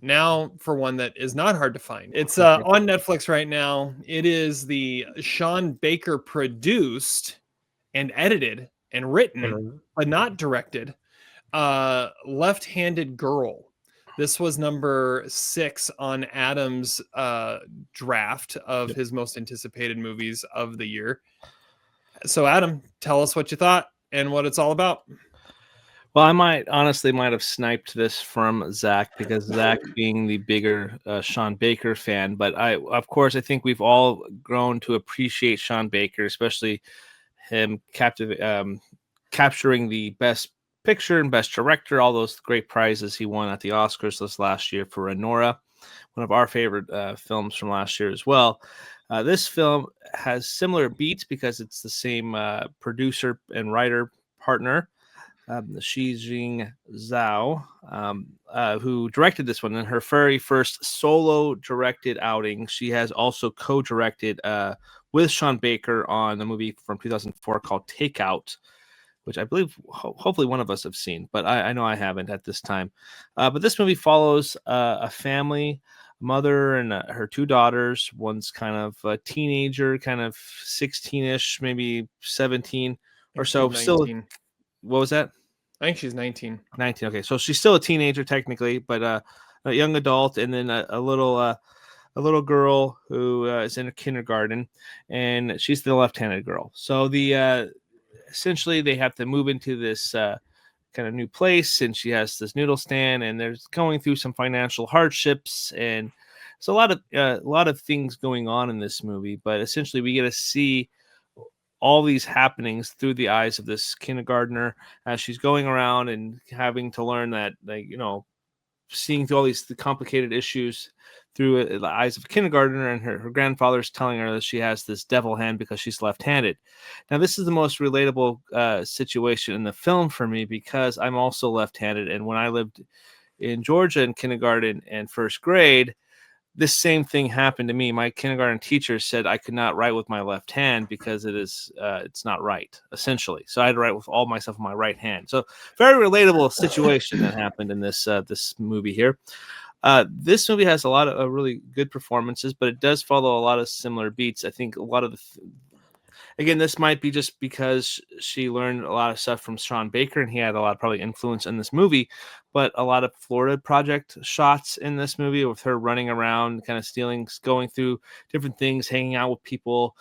Now for one that is not hard to find. It's Okay. on Netflix right now. It is the Sean Baker produced and edited and written, but not directed, Left-Handed Girl. This was number 6 on Adam's draft of Yep. his most anticipated movies of the year. So Adam, tell us what you thought and what it's all about. Well, I might have sniped this from Zach because Zach being the bigger Sean Baker fan, but of course, I think we've all grown to appreciate Sean Baker, especially him capturing the best picture and best director, all those great prizes he won at the Oscars this last year for Nora, one of our favorite films from last year as well. This film has similar beats because it's the same producer and writer partner, Shih-Ching Tsou, who directed this one in her very first solo directed outing. She has also co-directed with Sean Baker on a movie from 2004 called Takeout, which I believe hopefully one of us have seen, but I know I haven't at this time. But this movie follows a family, mother and her 2 daughters. One's kind of a teenager, kind of 16-ish, maybe 17 or so. Still, 19. what was that? I think she's 19. 19. Okay, so she's still a teenager technically, but a young adult, and then a little girl who is in a kindergarten, and she's the left-handed girl. So the essentially they have to move into this kind of new place, and she has this noodle stand, and they're going through some financial hardships, and so a lot of things going on in this movie. But essentially, we get to see all these happenings through the eyes of this kindergartner as she's going around and having to learn that, like, seeing through all the complicated issues through the eyes of a kindergartner, and her grandfather's telling her that she has this devil hand because she's left-handed. Now, this is the most relatable situation in the film for me because I'm also left-handed, and when I lived in Georgia in kindergarten and first grade, this same thing happened to me. My kindergarten teacher said I could not write with my left hand because it's not right, essentially. So I had to write with all my stuff with my right hand. So very relatable situation that happened in this movie here. This movie has a lot of really good performances, but it does follow a lot of similar beats. I think a lot of again, this might be just because she learned a lot of stuff from Sean Baker, and he had a lot of probably influence in this movie. But a lot of Florida Project shots in this movie with her running around, kind of stealing, going through different things, hanging out with people,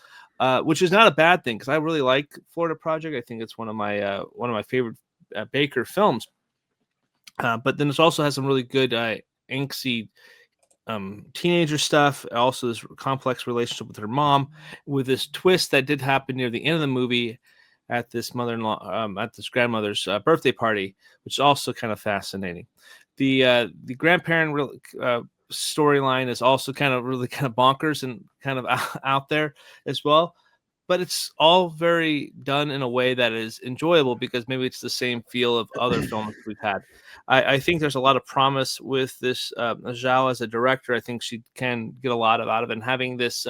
which is not a bad thing because I really like Florida Project. I think it's one of my favorite Baker films. But then it also has some really good angsty teenager stuff. Also, this complex relationship with her mom, with this twist that did happen near the end of the movie at this mother-in-law, at this grandmother's birthday party, which is also kind of fascinating. The grandparent storyline is also kind of really kind of bonkers and kind of out there as well. But it's all very done in a way that is enjoyable because maybe it's the same feel of other films we've had. I think there's a lot of promise with this Zhao as a director. I think she can get a lot out of it, and having this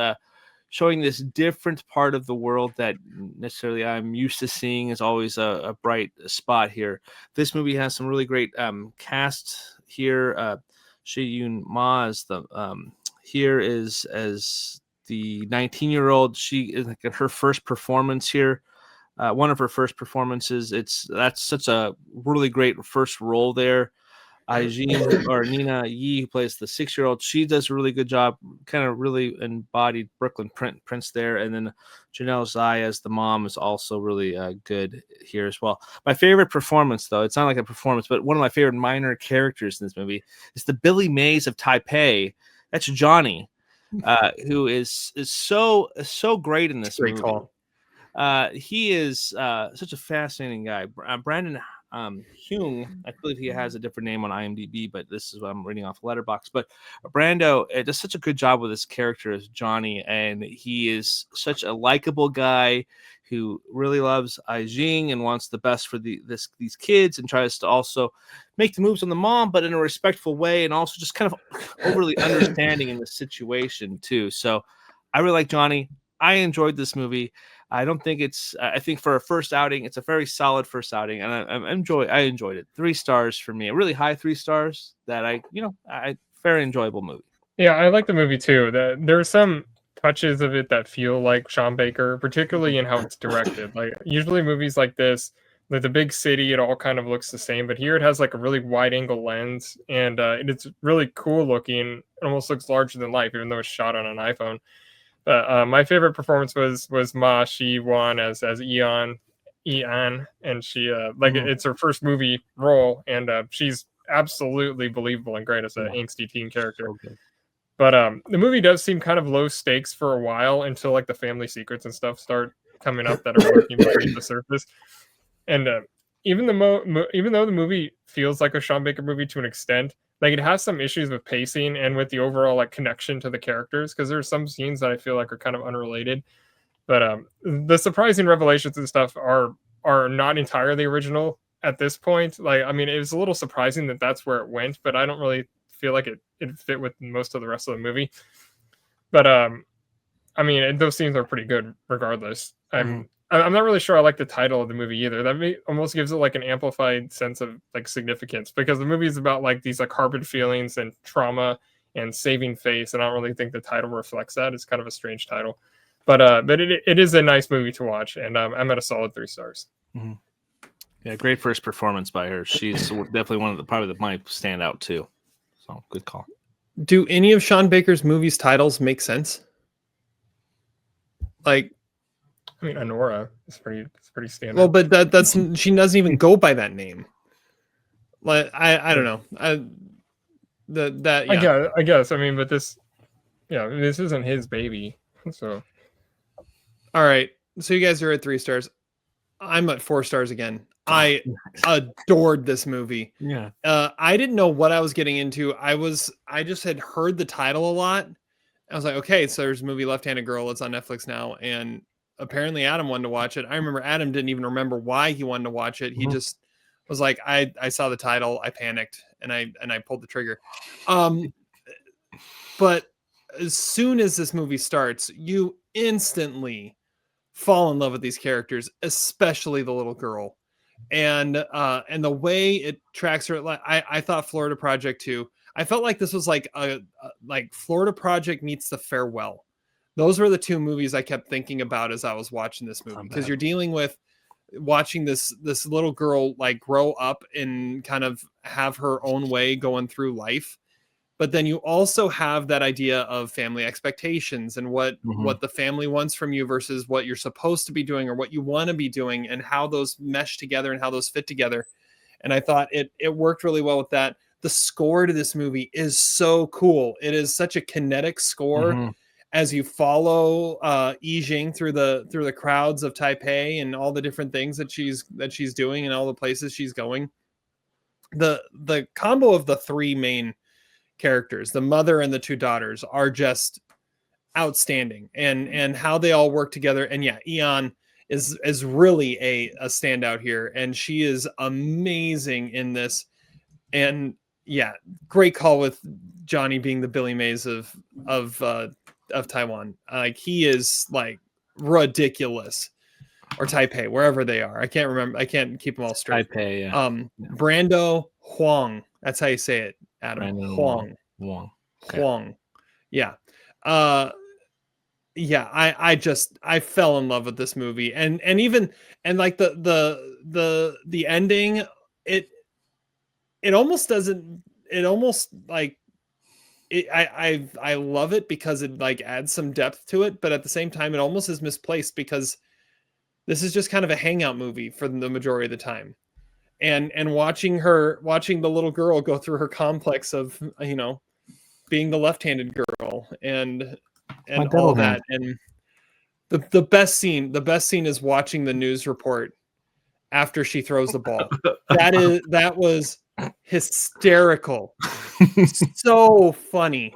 showing this different part of the world that necessarily I'm used to seeing is always a bright spot here. This movie has some really great cast here. Shih-Yuan Ma is the here is as the 19-year-old. She is like her first performance here. One of her first performances. That's such a really great first role there. Aijin or Nina Yi, who plays the 6-year-old, she does a really good job, kind of really embodied Brooklyn Prince there. And then Janel Tsai as the mom is also really good here as well. My favorite performance, though, it's not like a performance, but one of my favorite minor characters in this movie is the Billy Mays of Taipei. That's Johnny, who is so great in this Great movie. call. He is such a fascinating guy. Brandon Huang, I believe he has a different name on IMDb, but this is what I'm reading off Letterboxd. But Brando does such a good job with his character as Johnny, and he is such a likable guy who really loves Aijing and wants the best for these kids, and tries to also make the moves on the mom, but in a respectful way, and also just kind of overly understanding in the situation too. So I really like Johnny. I enjoyed this movie. I don't think I think for a first outing, it's a very solid first outing, and I enjoyed it. 3 stars for me, a really high 3 stars that I very enjoyable movie. Yeah, I like the movie too. There's some touches of it that feel like Sean Baker, particularly in how it's directed. Like usually movies like this, like the big city, it all kind of looks the same, but here it has like a really wide angle lens, and it's really cool looking. It almost looks larger than life, even though it's shot on an iPhone. But my favorite performance was Ma Shi-Wan as Eon, and she it's her first movie role, and she's absolutely believable and great as an angsty teen character. Okay. But the movie does seem kind of low stakes for a while until like the family secrets and stuff start coming up that are lurking beneath the surface. And even though the movie feels like a Sean Baker movie to an extent, like it has some issues with pacing and with the overall like connection to the characters, because there's some scenes that I feel like are kind of unrelated. But the surprising revelations and stuff are not entirely original at this point. Like, I mean, it was a little surprising that that's where it went, but I don't really feel like it fit with most of the rest of the movie. But I mean, those scenes are pretty good regardless. I'm not really sure I like the title of the movie either. That almost gives it like an amplified sense of like significance, because the movie is about like these like harbored feelings and trauma and saving face, and I don't really think the title reflects that. It's kind of a strange title, but it is a nice movie to watch, and I'm at a solid 3 stars. Mm-hmm. Yeah, great first performance by her. She's definitely one of the probably that might stand out too. So good call. Do any of Sean Baker's movies titles make sense? Like, I mean, Honora is pretty standard. Well, but that's she doesn't even go by that name. Like, I don't know. I guess. I mean, but this isn't his baby. So, all right. So you guys are at 3 stars. I'm at 4 stars again. I adored this movie. Yeah. I didn't know what I was getting into. I just had heard the title a lot. I was like, okay, so there's a movie Left-Handed Girl. It's on Netflix now, and apparently Adam wanted to watch it. I remember Adam didn't even remember why he wanted to watch it. He just was like, I saw the title, I panicked, and I pulled the trigger. But as soon as this movie starts, you instantly fall in love with these characters, especially the little girl. And the way it tracks her, I thought Florida Project too. I felt like this was like like Florida Project meets The Farewell. Those were the 2 movies I kept thinking about as I was watching this movie, because you're dealing with watching this little girl like grow up and kind of have her own way going through life. But then you also have that idea of family expectations and what the family wants from you versus what you're supposed to be doing or what you want to be doing, and how those mesh together and how those fit together. And I thought it worked really well with that. The score to this movie is so cool. It is such a kinetic score as you follow Yijing through the crowds of Taipei and all the different things that she's doing and all the places she's going. The combo of the 3 main characters, the mother and the 2 daughters, are just outstanding, and how they all work together. And yeah, Eon is really a standout here, and she is amazing in this. And yeah, great call with Johnny being the Billy Mays of Taiwan. Like, he is like ridiculous, or Taipei, wherever they are. I can't remember. I can't keep them all straight. Taipei, yeah. Brando Huang. That's how you say it, Adam. Brando Huang. Okay. Huang. Yeah. Yeah, I fell in love with this movie, and even like the ending, it almost doesn't, it almost like it, I love it because it like adds some depth to it, but at the same time it almost is misplaced, because this is just kind of a hangout movie for the majority of the time. And watching the little girl go through her complex of, being the left-handed girl and all that. And the best scene is watching the news report after she throws the ball. That was hysterical. So funny.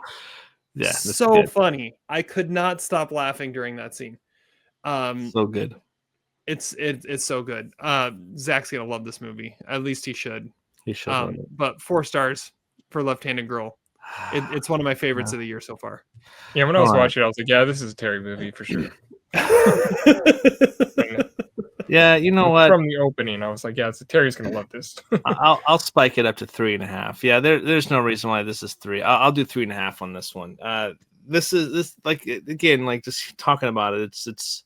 Yeah, so funny. I could not stop laughing during that scene. So good. It's so good. Zach's gonna love this movie. At least he should. He should. But 4 stars for Left-Handed Girl. It's one of my favorites of the year so far. Yeah, when I was watching it, I was like, yeah, this is a Terry movie for sure. Yeah, you know what? From the opening, I was like, yeah, Terry's gonna love this. I'll spike it up to 3.5. Yeah, there's no reason why this is 3. I'll do 3.5 on this one. This like again, like just talking about it, it's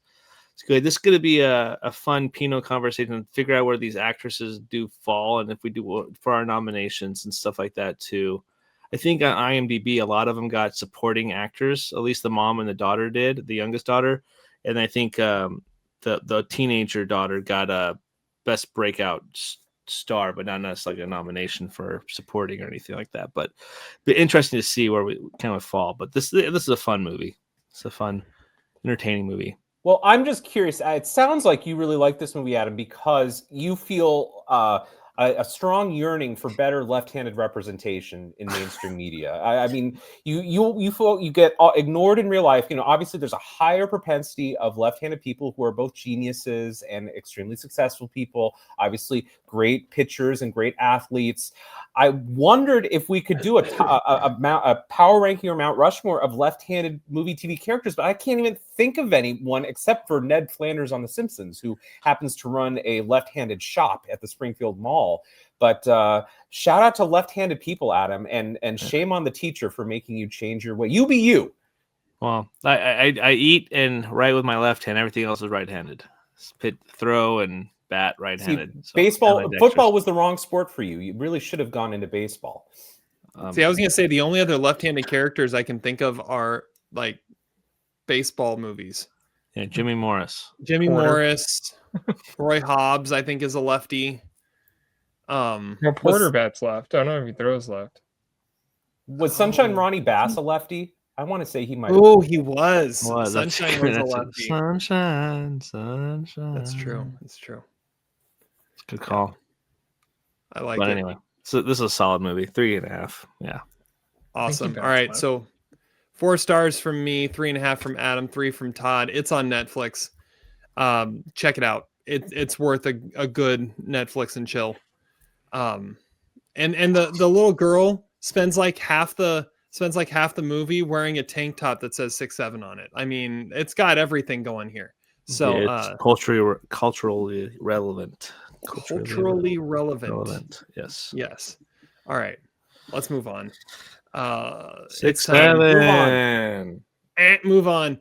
good. This is going to be a fun Pinot conversation. Figure out where these actresses do fall, and if we do for our nominations and stuff like that too. I think on IMDb, a lot of them got supporting actors. At least the mom and the daughter did, the youngest daughter, and I think the teenager daughter got a best breakout star, but not necessarily a nomination for supporting or anything like that. But be interesting to see where we kind of fall. But this is a fun movie. It's a fun, entertaining movie. Well, I'm just curious. It sounds like you really like this movie, Adam, because you feel a strong yearning for better left-handed representation in mainstream media. I mean, you feel you get ignored in real life. You know, obviously, there's a higher propensity of left-handed people who are both geniuses and extremely successful people. Obviously, great pitchers and great athletes. I wondered if we could do a power ranking or Mount Rushmore of left-handed movie TV characters, but I can't even think of anyone except for Ned Flanders on The Simpsons, who happens to run a left-handed shop at the Springfield Mall. But shout out to left-handed people, Adam, and shame on the teacher for making you change your way. You be you. Well, I eat and write with my left hand. Everything else is right-handed. Pit, throw, and bat right-handed. See, baseball, football was the wrong sport for you. You really should have gone into baseball. See, I was going to say the only other left-handed characters I can think of are like baseball movies. Yeah, Jimmy Morris. Jimmy Morris, Roy Hobbs, I think, is a lefty. No, Porter bats left. I don't know if he throws left. Was Sunshine Ronnie Bass a lefty? I want to say he might. Oh, he was. Sunshine was a lefty. Sunshine. That's true. That's true. Good call. I like but it. Anyway, so this is a solid movie. 3.5. Yeah. Awesome. All right. So 4 stars from me, 3.5 from Adam, 3 from Todd. It's on Netflix. Check it out. It's worth a good Netflix and chill. And the little girl spends like half the movie wearing a tank top that says 6'7" on it. I mean, it's got everything going here. So yeah, it's culturally relevant. Culturally relevant. Yes. All right, let's move on. 6, 7. Move on.